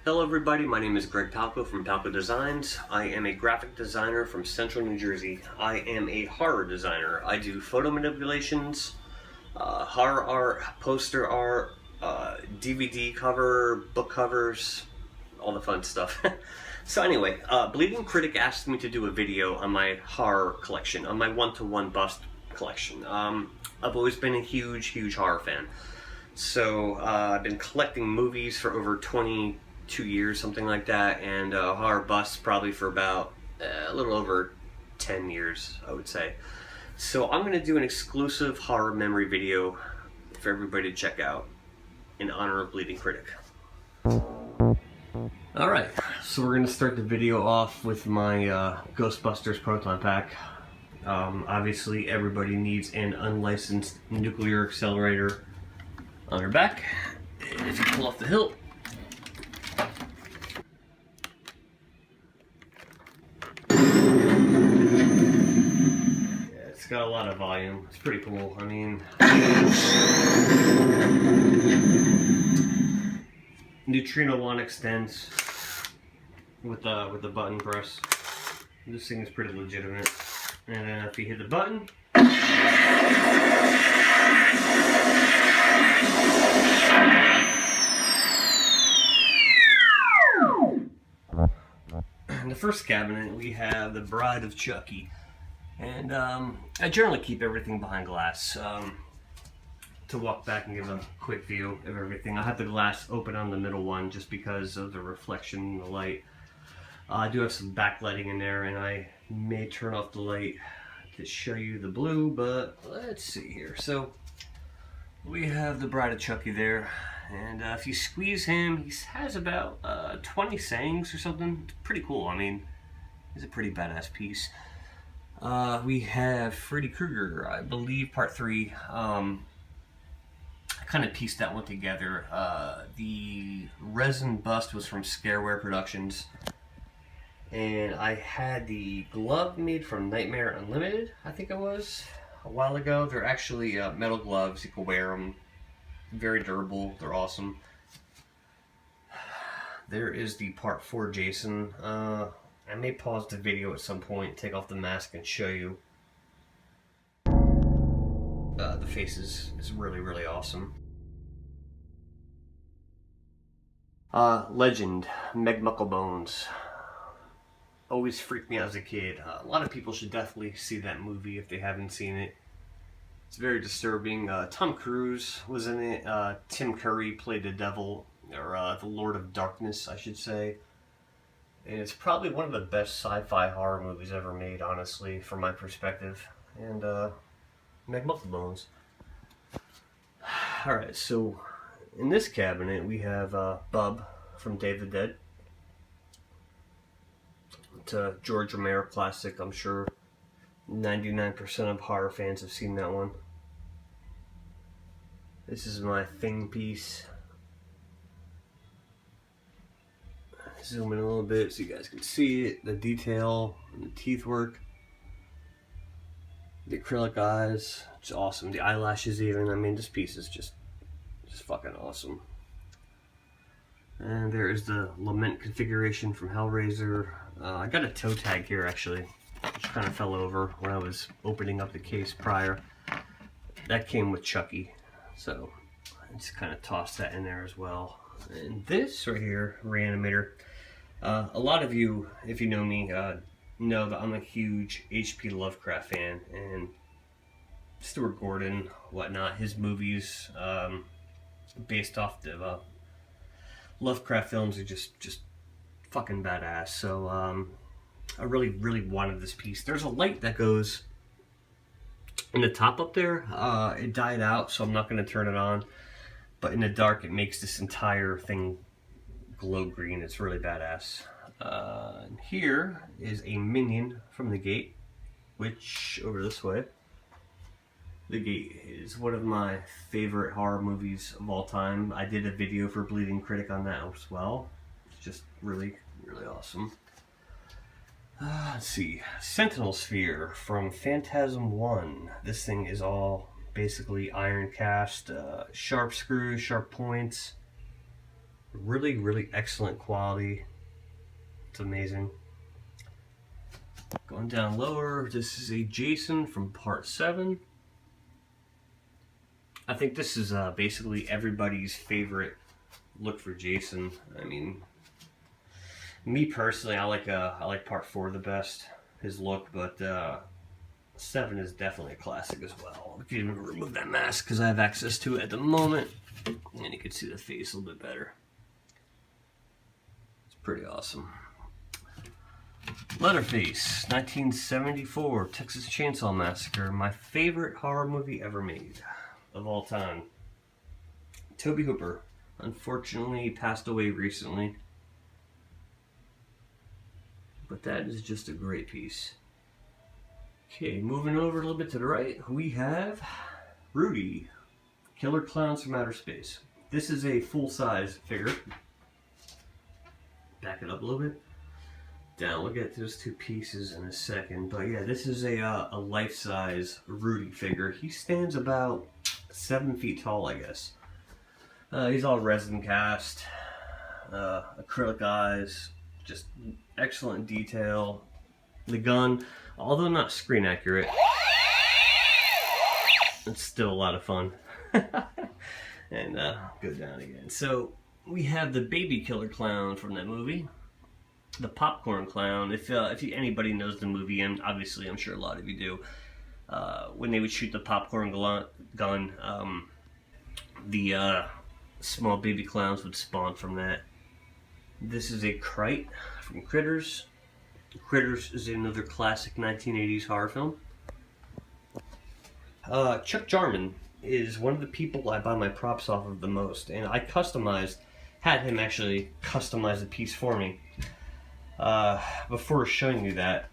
Hello everybody, my name is Greg Palco from Palco Designs. I am a graphic designer from Central New Jersey. I am a horror designer. I do photo manipulations, horror art, poster art, DVD cover, book covers, all the fun stuff. So anyway, Bleeding Critic asked me to do a video on my horror collection, on my one-to-one bust collection. I've always been a huge horror fan. So I've been collecting movies for over 22 years, something like that, and horror busts probably for about a little over 10 years, I would say. So I'm going to do an exclusive horror memory video for everybody to check out in honor of Bleeding Critic. Alright, so we're going to start the video off with my Ghostbusters Proton pack. Obviously everybody needs an unlicensed nuclear accelerator on your back. And if you pull off the hilt, yeah, it's got a lot of volume. It's pretty cool. I mean, Neutrino 1 extends with the button press. This thing is pretty legitimate. And then if you hit the button, in the first cabinet we have the Bride of Chucky, and I generally keep everything behind glass to walk back and give a quick view of everything. I have the glass open on the middle one just because of the reflection in the light. I do have some backlighting in there, and I may turn off the light to show you the blue, but let's see here. So we have the Bride of Chucky there, and if you squeeze him, he has about 20 sayings or something. It's pretty cool. I mean, he's a pretty badass piece. We have Freddy Krueger, I believe, part 3. I kind of pieced that one together. The resin bust was from Scareware Productions, and I had the glove made from Nightmare Unlimited, I think it was, a while ago. They're actually metal gloves. You can wear them. Very durable. They're awesome. There is the part 4 Jason. I may pause the video at some point, take off the mask, and show you. The face is really awesome. Legend, Meg Mucklebones. Always freaked me out as a kid. A lot of people should definitely see that movie if they haven't seen it. It's very disturbing. Tom Cruise was in it. Tim Curry played the devil, or the Lord of Darkness, I should say. And it's probably one of the best sci-fi horror movies ever made, honestly, from my perspective. And Meg Mucklebones. Alright, so in this cabinet we have Bub from Day of the Dead. It's a George Romero classic. I'm sure 99% of horror fans have seen that one. This is my Thing piece. Zoom in a little bit so you guys can see it. The detail and the teeth work. The acrylic eyes. It's awesome. The eyelashes even. I mean, this piece is just fucking awesome. And there is the Lament configuration from Hellraiser. I got a toe tag here actually, which kind of fell over when I was opening up the case prior. That came with Chucky, so I just kind of tossed that in there as well. And this right here, Reanimator. A lot of you, if you know me, know that I'm a huge H.P. Lovecraft fan, and Stuart Gordon, whatnot, his movies based off the Lovecraft films are just fucking badass. So I really wanted this piece. There's a light that goes in the top up there. It died out, so I'm not going to turn it on, but in the dark it makes this entire thing glow green. It's really badass. And here is a minion from The Gate, which over this way. The Gate is one of my favorite horror movies of all time. I did a video for Bleeding Critic on that as well. It's just really awesome. Let's see. Sentinel Sphere from Phantasm 1. This thing is all basically iron cast, sharp screws, sharp points. Really, really excellent quality. It's amazing. Going down lower, this is a Jason from part 7. I think this is basically everybody's favorite look for Jason. I mean, me personally, I like part 4 the best, his look, but 7 is definitely a classic as well. I can even remove that mask because I have access to it at the moment, and you can see the face a little bit better. It's pretty awesome. Leatherface, 1974, Texas Chainsaw Massacre, my favorite horror movie ever made of all time. Tobe Hooper, unfortunately passed away recently, but that is just a great piece. Okay, moving over a little bit to the right, we have Rudy, Killer Clowns from Outer Space. This is a full-size figure. Back it up a little bit. Down, we'll get those two pieces in a second. But yeah, this is a life-size Rudy figure. He stands about 7 feet tall, I guess. He's all resin cast, acrylic eyes, just excellent detail. The gun, although not screen accurate, it's still a lot of fun. And go down again. So we have the baby killer clown from that movie. The popcorn clown, if anybody knows the movie, and obviously I'm sure a lot of you do, when they would shoot the popcorn gun, the small baby clowns would spawn from that. This is a Critic from Critters. Critters is another classic 1980s horror film. Chuck Jarman is one of the people I buy my props off of the most, and I had him actually customize a piece for me. Before showing you that,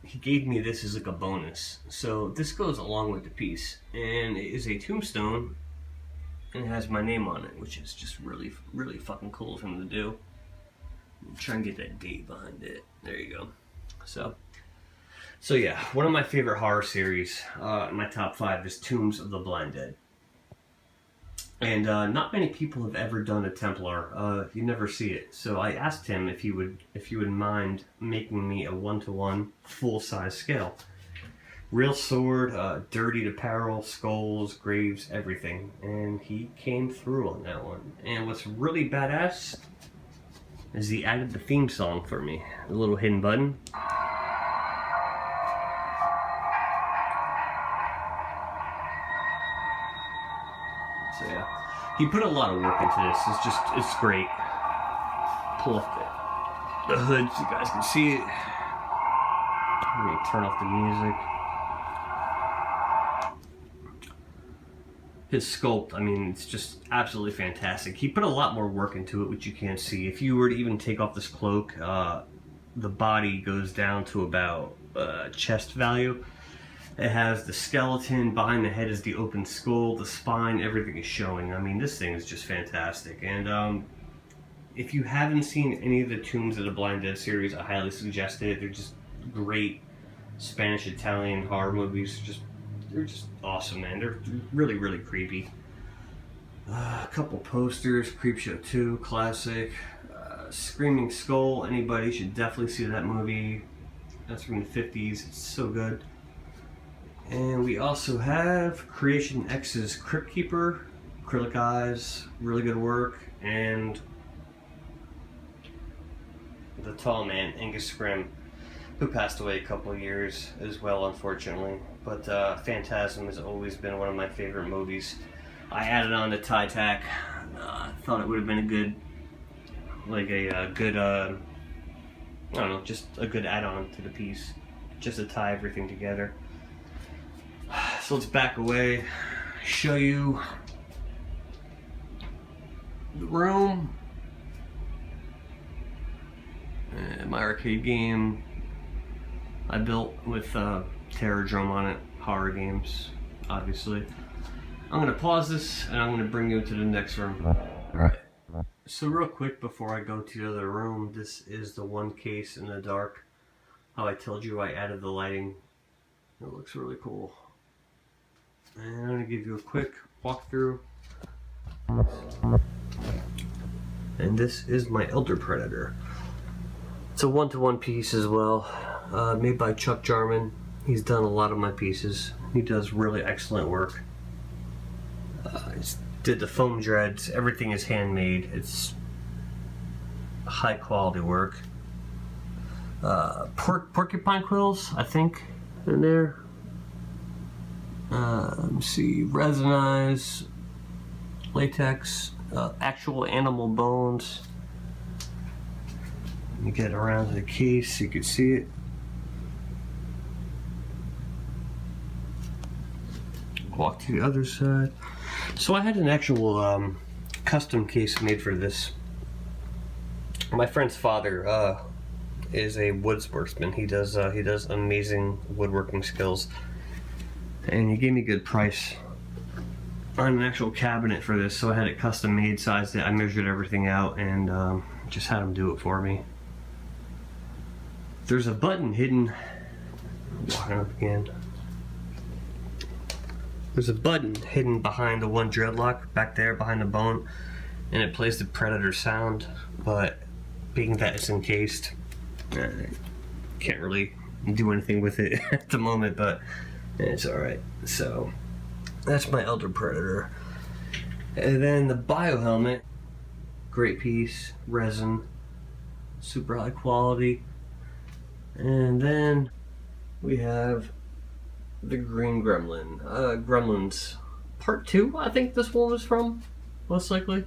he gave me this as like a bonus. So this goes along with the piece, and it is a tombstone, and it has my name on it, which is just really, really fucking cool of him to do. Try and get that date behind it. There you go. So yeah, one of my favorite horror series, my top 5 is Tombs of the Blind Dead. And not many people have ever done a Templar. You never see it. So I asked him if he would mind making me a 1-to-1 full-size scale. Real sword, dirtied apparel, skulls, graves, everything. And he came through on that one. And what's really badass is he added the theme song for me. A little hidden button. So yeah, he put a lot of work into this. It's great. Pull off the hood so you guys can see it. Let me turn off the music. His sculpt, I mean, it's just absolutely fantastic. He put a lot more work into it, which you can't see. If you were to even take off this cloak, the body goes down to about chest value. It has the skeleton, behind the head is the open skull, the spine, everything is showing. I mean, this thing is just fantastic. And if you haven't seen any of the Tombs of the Blind Dead series, I highly suggest it. They're just great Spanish-Italian horror movies. They're just awesome, man. They're really, really creepy. A couple posters, Creepshow 2, classic. Screaming Skull, anybody should definitely see that movie. That's from the 50s, it's so good. And we also have Creation X's Crypt Keeper, acrylic eyes, really good work. And the tall man, Angus Scrim, who passed away a couple of years as well, unfortunately. But Phantasm has always been one of my favorite movies. I added on to Tie Tack. Thought it would have been a good, I don't know, just a good add-on to the piece, just to tie everything together. So let's back away, show you the room, my arcade game I built with Terrordrome on it, horror games, obviously. I'm going to pause this and I'm going to bring you to the next room. Alright. So real quick before I go to the other room, this is the one case in the dark. How I told you I added the lighting. It looks really cool. And I'm going to give you a quick walkthrough. And this is my Elder Predator. It's a one-to-one piece as well, made by Chuck Jarman. He's done a lot of my pieces. He does really excellent work. He did the foam dreads. Everything is handmade. It's high quality work. Porcupine quills, I think, in there. Let me see, resinized, latex, actual animal bones. Let me get around to the case so you can see it. Walk to the other side. So I had an actual custom case made for this. My friend's father is a woodsworksman. He does amazing woodworking skills, and he gave me a good price on an actual cabinet for this. So I had it custom made, sized it. I measured everything out, and just had him do it for me. There's a button hidden. Walking up again. There's a button hidden behind the one dreadlock back there behind the bone, and it plays the Predator sound, but being that it's encased, I can't really do anything with it at the moment, but it's alright. So that's my Elder Predator. And then the bio helmet, great piece, resin, super high quality. And then we have the Green Gremlin. Gremlins Part 2, I think this one was from, most likely.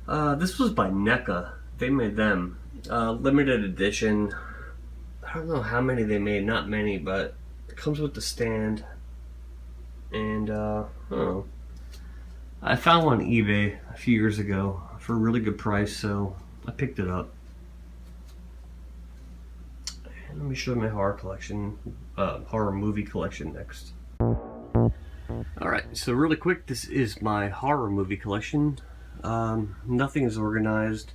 This was by NECA. They made them. Limited edition. I don't know how many they made, not many, but it comes with the stand. And, I don't know. I found one on eBay a few years ago for a really good price, so I picked it up. Let me show you my horror collection, horror movie collection next. Alright, so really quick, this is my horror movie collection. Nothing is organized.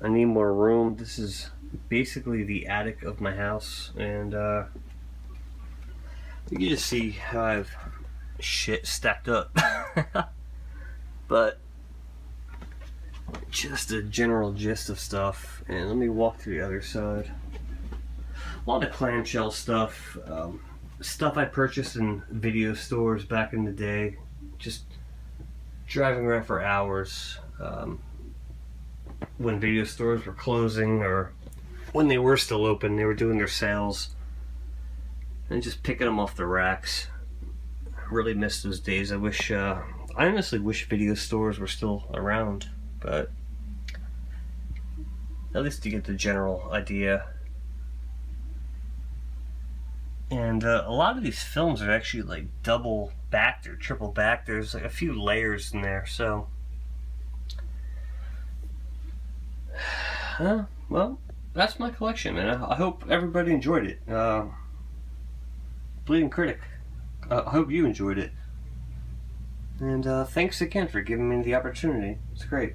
I need more room. This is basically the attic of my house, and you can just see how I have shit stacked up. But just a general gist of stuff, and let me walk to the other side. A lot of clamshell stuff, stuff I purchased in video stores back in the day, just driving around for hours when video stores were closing, or when they were still open, they were doing their sales, and just picking them off the racks. I really miss those days. I honestly wish video stores were still around, but at least you get the general idea. And a lot of these films are actually like double backed or triple backed. There's like a few layers in there, so well, that's my collection, and I hope everybody enjoyed it. Bleeding Critic, I hope you enjoyed it, and thanks again for giving me the opportunity. It's great.